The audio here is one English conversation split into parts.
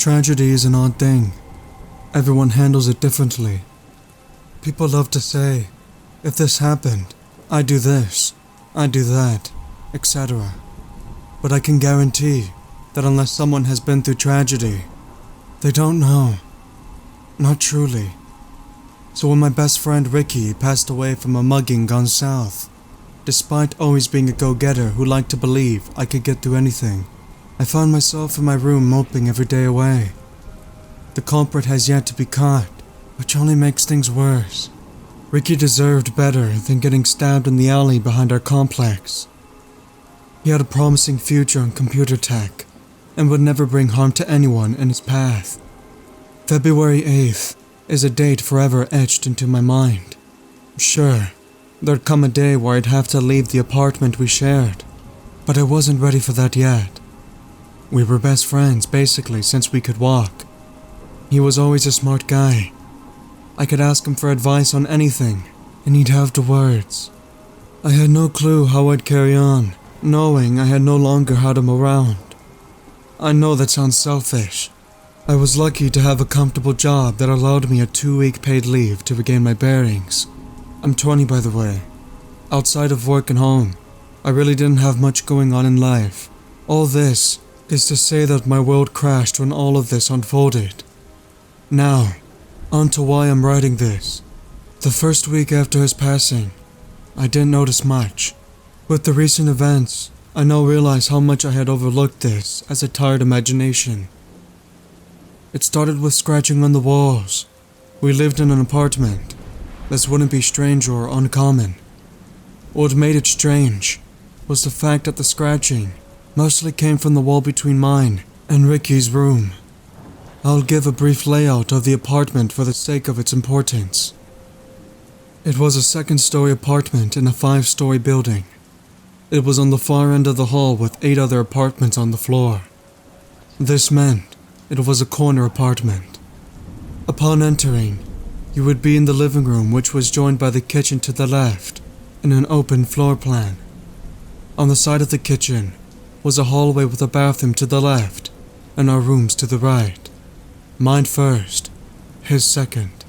Tragedy is an odd thing. Everyone handles it differently. People love to say, if this happened, I'd do this, I'd do that, etc. But I can guarantee that unless someone has been through tragedy, they don't know. Not truly. So when my best friend Ricky passed away from a mugging gone south, despite always being a go-getter who liked to believe I could get through anything, I found myself in my room moping every day away. The culprit has yet to be caught, which only makes things worse. Ricky deserved better than getting stabbed in the alley behind our complex. He had a promising future in computer tech and would never bring harm to anyone in his path. February 8th is a date forever etched into my mind. Sure, there'd come a day where I'd have to leave the apartment we shared, but I wasn't ready for that yet. We were best friends basically since we could walk. He was always a smart guy. I could ask him for advice on anything, and he'd have the words. I had no clue how I'd carry on, knowing I had no longer had him around. I know that sounds selfish. I was lucky to have a comfortable job that allowed me a 2-week paid leave to regain my bearings. I'm 20 by the way. Outside of work and home, I really didn't have much going on in life. All this is to say that my world crashed when all of this unfolded. Now, on to why I'm writing this. The first week after his passing, I didn't notice much. With the recent events, I now realize how much I had overlooked this as a tired imagination. It started with scratching on the walls. We lived in an apartment. This wouldn't be strange or uncommon. What made it strange was the fact that the scratching mostly came from the wall between mine and Ricky's room. I'll give a brief layout of the apartment for the sake of its importance. It was a second-story apartment in a 5-story building. It was on the far end of the hall with 8 other apartments on the floor. This meant it was a corner apartment. Upon entering, you would be in the living room, which was joined by the kitchen to the left and an open floor plan. On the side of the kitchen was a hallway with a bathroom to the left and our rooms to the right. Mine first, his second.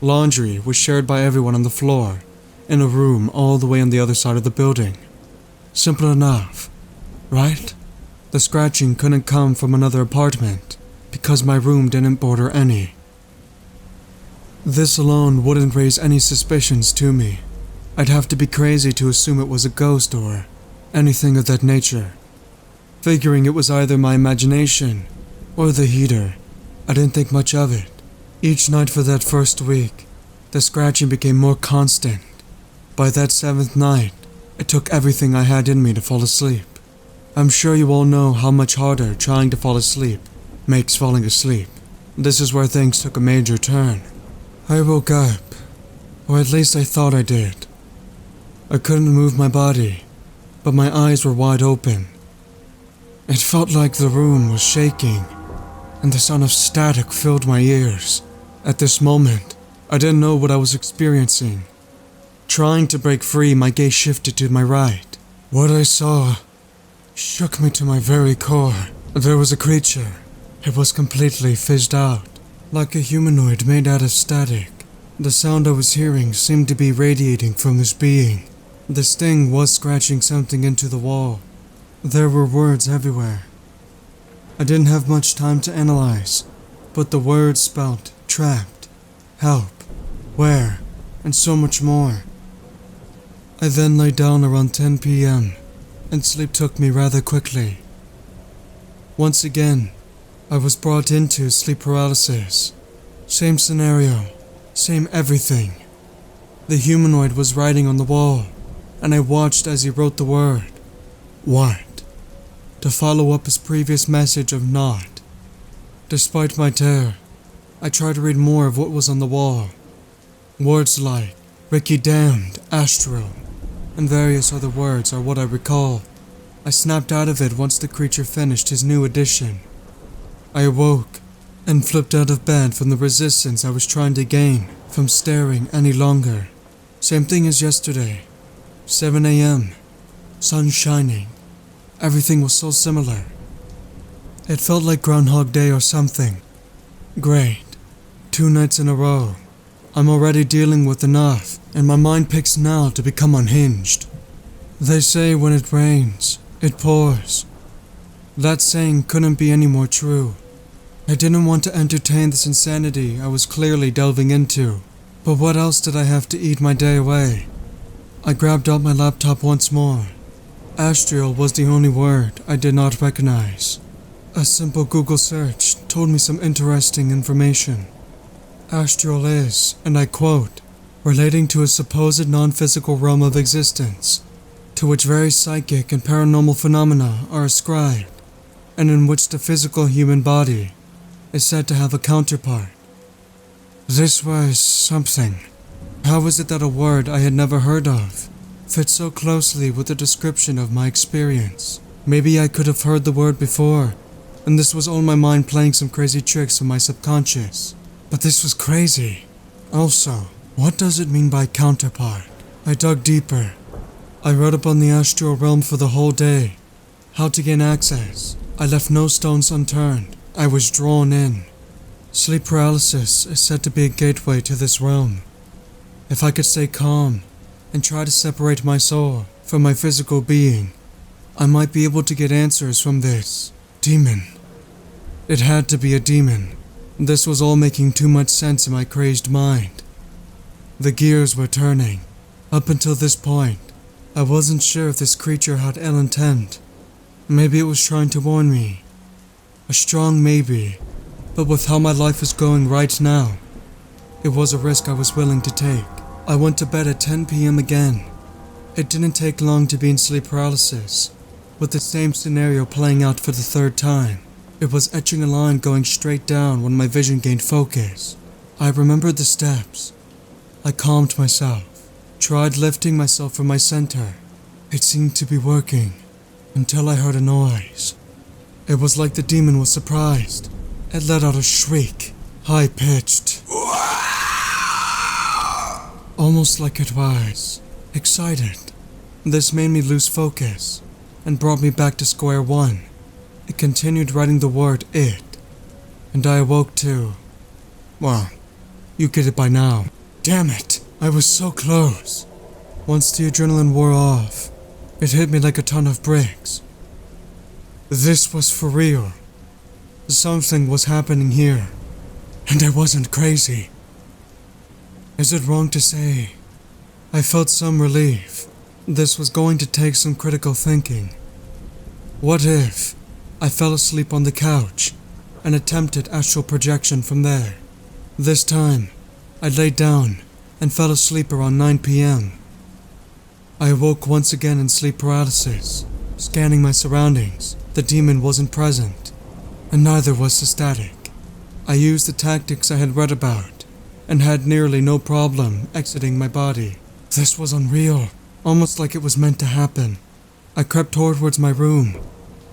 Laundry was shared by everyone on the floor, in a room all the way on the other side of the building. Simple enough, right? The scratching couldn't come from another apartment, because my room didn't border any. This alone wouldn't raise any suspicions to me. I'd have to be crazy to assume it was a ghost or anything of that nature. Figuring it was either my imagination or the heater, I didn't think much of it. Each night for that first week, the scratching became more constant. By that 7th night, it took everything I had in me to fall asleep. I'm sure you all know how much harder trying to fall asleep makes falling asleep. This is where things took a major turn. I woke up, or at least I thought I did. I couldn't move my body, but my eyes were wide open. It felt like the room was shaking, and the sound of static filled my ears. At this moment, I didn't know what I was experiencing. Trying to break free, my gaze shifted to my right. What I saw shook me to my very core. There was a creature. It was completely fizzed out, like a humanoid made out of static. The sound I was hearing seemed to be radiating from this being. This thing was scratching something into the wall. There were words everywhere. I didn't have much time to analyze, but the words spelled trapped, help, where, and so much more. I then lay down around 10 p.m. and sleep took me rather quickly. Once again, I was brought into sleep paralysis. Same scenario, same everything. The humanoid was writing on the wall, and I watched as he wrote the word, what, to follow up his previous message of not. Despite my terror, I tried to read more of what was on the wall. Words like Ricky damned, Astro, and various other words are what I recall. I snapped out of it once the creature finished his new edition. I awoke and flipped out of bed from the resistance I was trying to gain from staring any longer. Same thing as yesterday. 7 a.m. Sun shining. Everything was so similar. It felt like Groundhog Day or something. Great. 2 nights in a row. I'm already dealing with enough, and my mind picks now to become unhinged. They say when it rains, it pours. That saying couldn't be any more true. I didn't want to entertain this insanity I was clearly delving into, but what else did I have to eat my day away? I grabbed out my laptop once more. Astral was the only word I did not recognize. A simple Google search told me some interesting information. Astral is, and I quote, relating to a supposed non-physical realm of existence, to which various psychic and paranormal phenomena are ascribed, and in which the physical human body is said to have a counterpart. This was something. How was it that a word I had never heard of fit so closely with the description of my experience? Maybe I could have heard the word before, and this was all my mind playing some crazy tricks on my subconscious. But this was crazy. Also, what does it mean by counterpart? I dug deeper. I read up on the astral realm for the whole day. How to gain access. I left no stones unturned. I was drawn in. Sleep paralysis is said to be a gateway to this realm. If I could stay calm and try to separate my soul from my physical being, I might be able to get answers from this demon. It had to be a demon. This was all making too much sense in my crazed mind. The gears were turning. Up until this point, I wasn't sure if this creature had ill intent. Maybe it was trying to warn me. A strong maybe, but with how my life was going right now, it was a risk I was willing to take. I went to bed at 10 p.m. again. It didn't take long to be in sleep paralysis, with the same scenario playing out for the 3rd time. It was etching a line going straight down when my vision gained focus. I remembered the steps. I calmed myself, tried lifting myself from my center. It seemed to be working, until I heard a noise. It was like the demon was surprised. It let out a shriek, high-pitched. Almost like it was excited. This made me lose focus and brought me back to square one. It continued writing the word it, and I awoke to, well, you get it by now. Damn it, I was so close. Once the adrenaline wore off, it hit me like a ton of bricks. This was for real. Something was happening here, and I wasn't crazy. Is it wrong to say I felt some relief? This was going to take some critical thinking. What if I fell asleep on the couch and attempted astral projection from there? This time, I laid down and fell asleep around 9 p.m. I awoke once again in sleep paralysis. Scanning my surroundings, the demon wasn't present, and neither was the static. I used the tactics I had read about and had nearly no problem exiting my body. This was unreal, almost like it was meant to happen. I crept towards my room.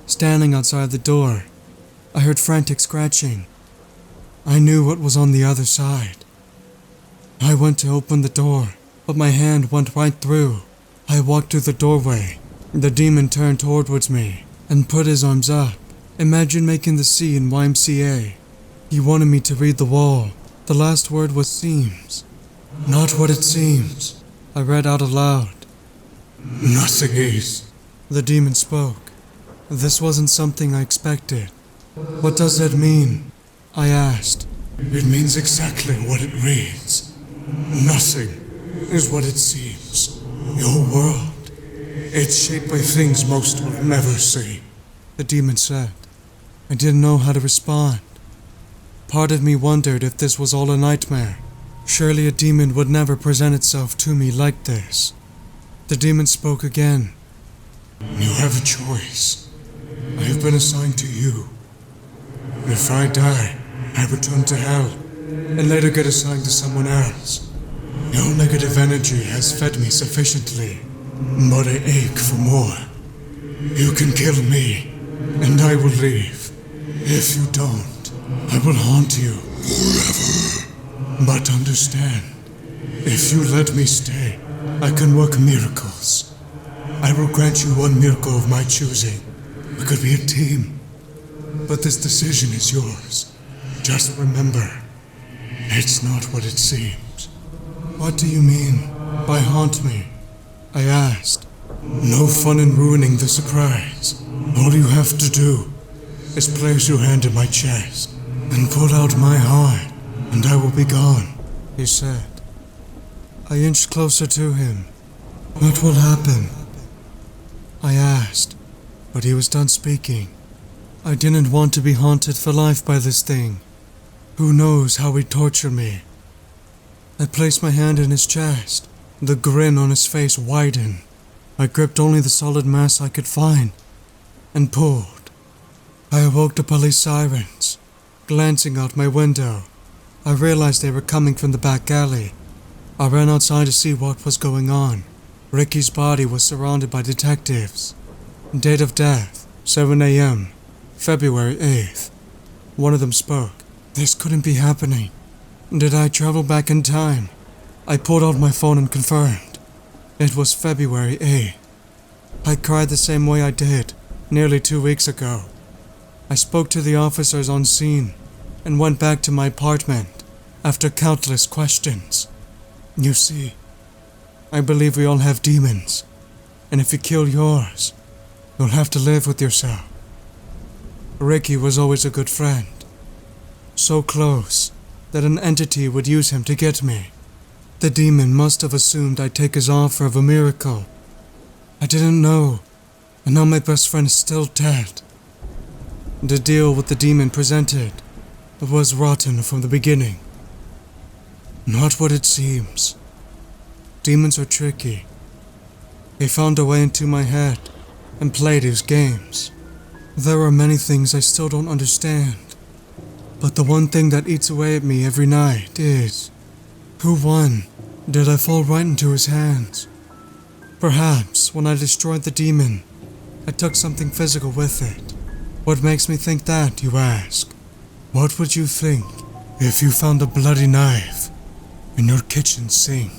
Standing outside the door, I heard frantic scratching. I knew what was on the other side. I went to open the door, but my hand went right through. I walked through the doorway. The demon turned towards me and put his arms up. Imagine making the C in YMCA. He wanted me to read the wall. The last word was seems. Not what it seems, I read out aloud. Nothing is. The demon spoke. This wasn't something I expected. What does that mean? I asked. It means exactly what it reads. Nothing is what it seems. Your world, it's shaped by things most will never see, the demon said. I didn't know how to respond. Part of me wondered if this was all a nightmare. Surely a demon would never present itself to me like this. The demon spoke again. You have a choice. I have been assigned to you. If I die, I return to hell, and later get assigned to someone else. Your negative energy has fed me sufficiently, but I ache for more. You can kill me, and I will leave. If you don't, I will haunt you forever. But understand, if you let me stay, I can work miracles. I will grant you one miracle of my choosing. We could be a team. But this decision is yours. Just remember, it's not what it seems. What do you mean by haunt me? I asked. No fun in ruining the surprise. All you have to do is place your hand in my chest and pull out my heart, and I will be gone, he said. I inched closer to him. What will happen? I asked, but he was done speaking. I didn't want to be haunted for life by this thing. Who knows how he'd torture me? I placed my hand in his chest. The grin on his face widened. I gripped only the solid mass I could find and pulled. I awoke the police sirens. Glancing out my window, I realized they were coming from the back alley. I ran outside to see what was going on. Ricky's body was surrounded by detectives. Date of death, 7 a.m., February 8th. One of them spoke. This couldn't be happening. Did I travel back in time? I pulled out my phone and confirmed. It was February 8th. I cried the same way I did nearly 2 weeks ago. I spoke to the officers on scene and went back to my apartment after countless questions. You see, I believe we all have demons, and if you kill yours, you'll have to live with yourself. Ricky was always a good friend, so close that an entity would use him to get me. The demon must have assumed I'd take his offer of a miracle. I didn't know, and now my best friend is still dead. The deal with the demon presented was rotten from the beginning. Not what it seems. Demons are tricky. They found a way into my head and played his games. There are many things I still don't understand, but the one thing that eats away at me every night is, who won? Did I fall right into his hands? Perhaps when I destroyed the demon, I took something physical with it. What makes me think that, you ask? What would you think if you found a bloody knife in your kitchen sink?